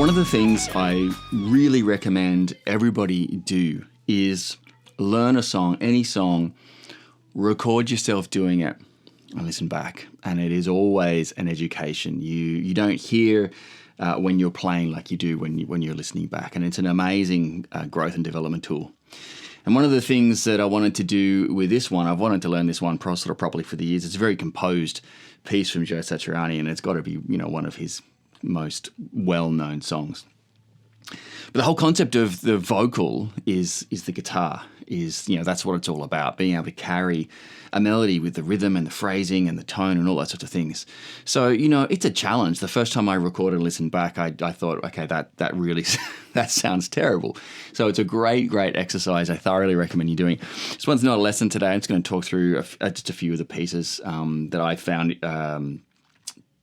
One of the things I really recommend everybody do is learn a song, any song, record yourself doing it and listen back. And it is always an education. You don't hear when you're playing like you do when you're listening back. And it's an amazing growth and development tool. And one of the things that I wanted to do with this one, I've wanted to learn this one sort of properly for the years. It's a very composed piece from Joe Satriani, and it's got to be, one of his most well-known songs. But the whole concept of the vocal is the guitar. That's what it's all about, being able to carry a melody with the rhythm and the phrasing and the tone and all that sorts of things. So, it's a challenge. The first time I recorded and listened back, I thought, okay, that really, that sounds terrible. So it's a great exercise. I thoroughly recommend you doing. This one's not a lesson today. I'm just going to talk through just a few of the pieces that I found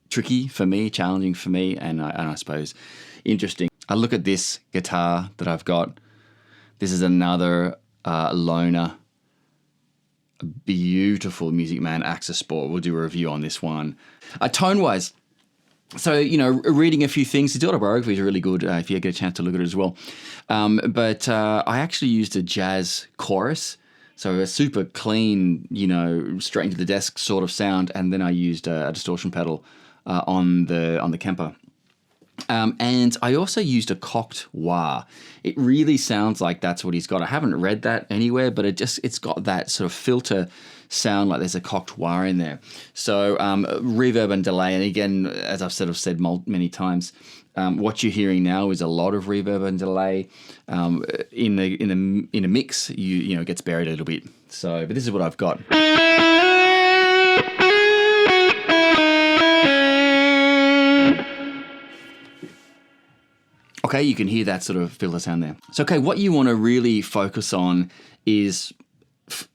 tricky for me, challenging for me, and I suppose interesting. I look at this guitar that I've got. This is another loner, a beautiful Music Man Axis Sport. We'll do a review on this one. Tone-wise, so, reading a few things. His autobiography is really good if you get a chance to look at it as well. But I actually used a jazz chorus, so a super clean, straight into the desk sort of sound, and then I used a distortion pedal on the Kemper. And I also used a cocked wah. It really sounds like that's what he's got. I haven't read that anywhere, but it's got that sort of filter sound like there's a cocked wah in there. So reverb and delay, and again, as I've sort of said many times, what you're hearing now is a lot of reverb and delay. In a mix, it gets buried a little bit. So, but this is what I've got. Okay, you can hear that sort of filter sound there. So, okay, what you want to really focus on is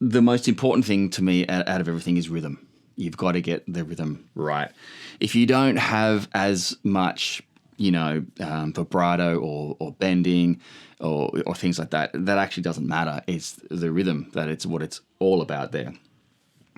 the most important thing to me out of everything is rhythm. You've got to get the rhythm right. If you don't have as much, vibrato or bending or things like that, that actually doesn't matter. It's the rhythm it's what it's all about there.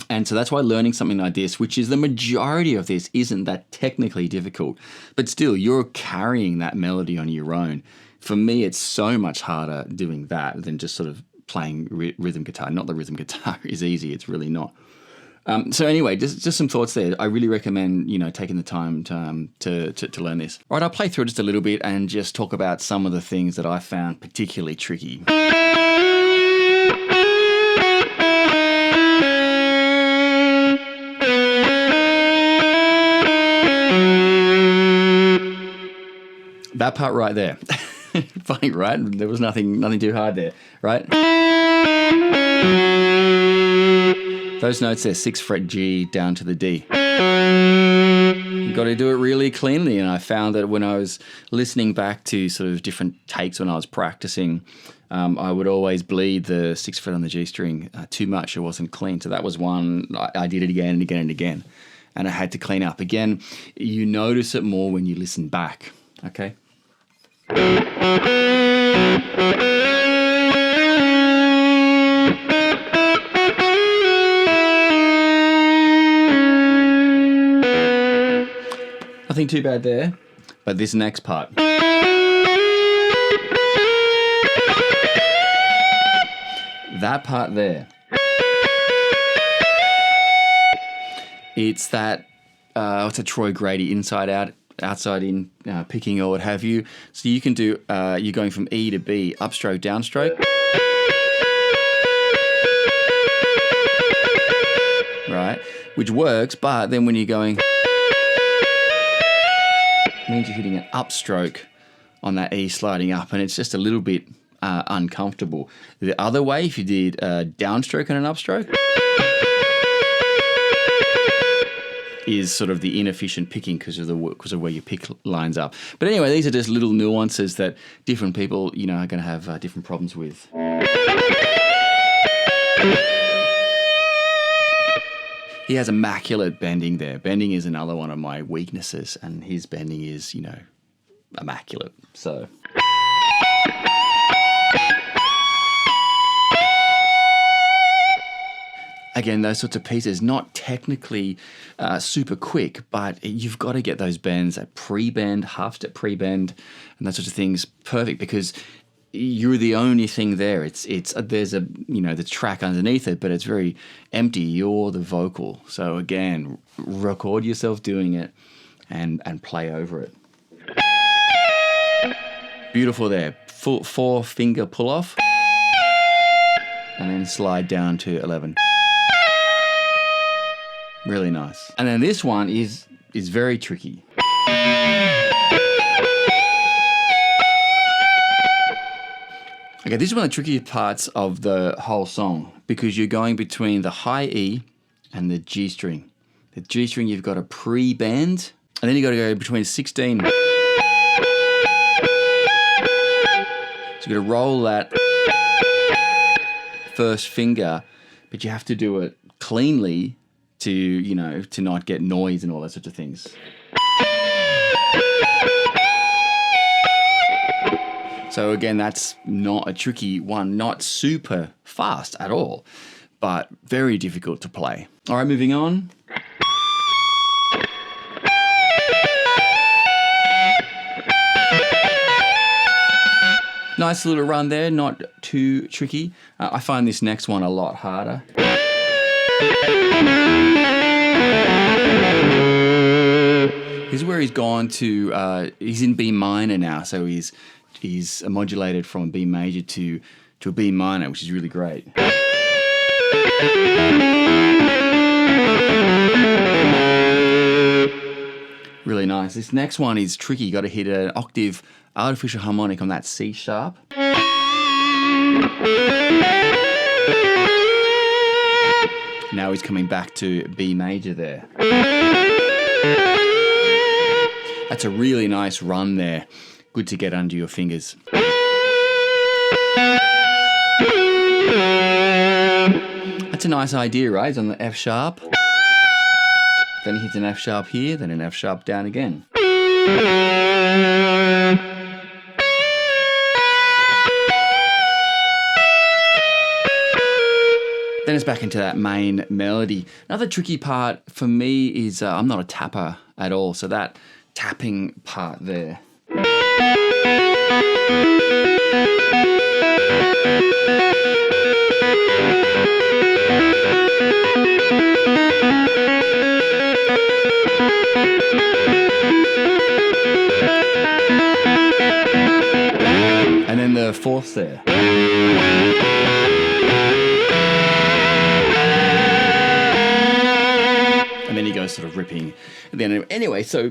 And so that's why learning something like this, which is the majority of this, isn't that technically difficult. But still, you're carrying that melody on your own. For me, it's so much harder doing that than just sort of playing rhythm guitar. Not that rhythm guitar is easy. It's really not. So anyway, just some thoughts there. I really recommend, taking the time to learn this. All right, I'll play through just a little bit and just talk about some of the things that I found particularly tricky. That part right there. Funny, right? There was nothing too hard there, right? Those notes there, 6th fret G down to the D. You've got to do it really cleanly, and I found that when I was listening back to sort of different takes when I was practicing, I would always bleed the 6th fret on the G string too much. It wasn't clean. So that was one, I did it again and again and again, and I had to clean up. Again, you notice it more when you listen back, okay? Nothing too bad there, but this next part. That part there. It's that, what's a Troy Grady inside out, outside in, picking or what have you. So you can do, you're going from E to B, upstroke, downstroke. Right, which works, but then when you're going, it means you're hitting an upstroke on that E sliding up, and it's just a little bit uncomfortable. The other way, if you did a downstroke and an upstroke, is sort of the inefficient picking because of where your pick lines up. But anyway, these are just little nuances that different people, are going to have different problems with. He has immaculate bending there. Bending is another one of my weaknesses, and his bending is, immaculate. So. Again, those sorts of pieces, not technically super quick, but you've got to get those bends, that pre-bend, half-step pre-bend, and those sorts of things perfect because you're the only thing there. It's there's a the track underneath it, but it's very empty. You're the vocal. So again, record yourself doing it and play over it. Beautiful there. Four finger pull off, and then slide down to 11. Really nice. And then this one is very tricky. Okay, this is one of the trickiest parts of the whole song because you're going between the high E and the G string. The G string you've got to pre-bend, and then you've got to go between 16. So you've got to roll that first finger, but you have to do it cleanly to not get noise and all that sorts of things. So again, that's not a tricky one, not super fast at all, but very difficult to play. All right, moving on. Nice little run there, not too tricky. I find this next one a lot harder. This is where he's gone to, he's in B minor now, so he's modulated from a B major to a B minor, which is really great. Really nice. This next one is tricky. You got to hit an octave artificial harmonic on that C sharp. Now he's coming back to B major there. That's a really nice run there. Good to get under your fingers. That's a nice idea, right? It's on the F sharp. Then he hits an F sharp here, then an F sharp down again. Then it's back into that main melody. Another tricky part for me is I'm not a tapper at all, so that tapping part there. And then the fourth there. And then he goes sort of ripping. And then anyway, so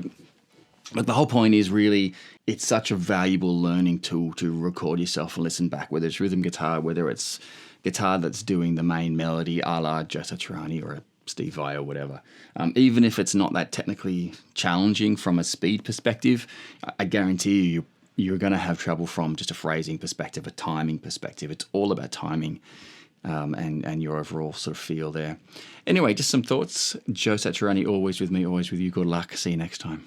but the whole point is really it's such a valuable learning tool to record yourself and listen back, whether it's rhythm guitar, whether it's guitar that's doing the main melody a la Joe Satriani or a Steve Vai or whatever. Even if it's not that technically challenging from a speed perspective, I guarantee you're going to have trouble from just a phrasing perspective, a timing perspective. It's all about timing and your overall sort of feel there. Anyway, just some thoughts. Joe Satriani, always with me, always with you. Good luck. See you next time.